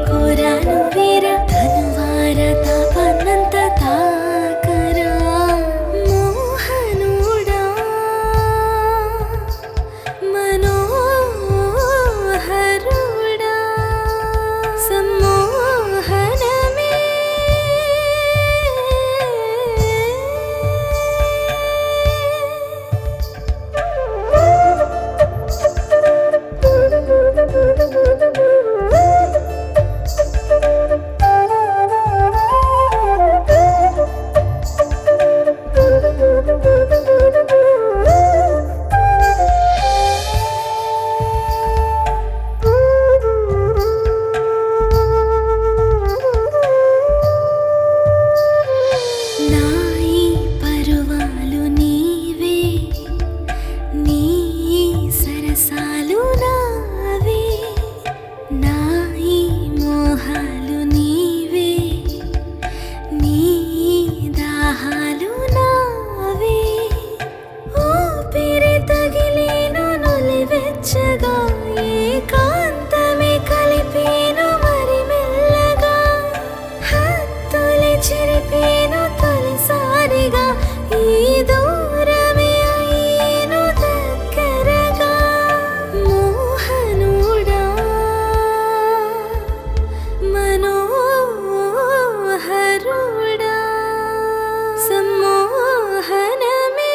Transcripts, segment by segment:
కోరాను వీరా తనువార తాపన్నంత తాకరా మోహనుడా మనోహరుడా సమ్మోహనమే నాయి పరువాలు నీవే నీ సరసాలు నావే నాయి మోహాలు నీవే నీ దాహాలు నావే ఊపిరి తగిలేను నులివెచ్చగా ఏకాంతమే కలిపేను మరి మెల్లగా హత్తులి చెరిపేను తొలిసారిగా ఈ దూరమే అయ్యేను దగ్గరగా మోహనుడా మనోహరుడా సమ్మోహనమే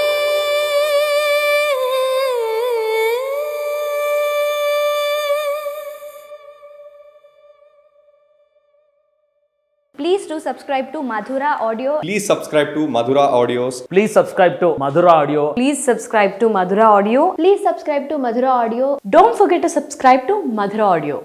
Please do subscribe to Madhura Audio. Please subscribe to Madhura Audios. Please subscribe to Madhura Audio. Please subscribe to Madhura Audio. Please subscribe to Madhura Audio. Don't forget to subscribe to Madhura Audio.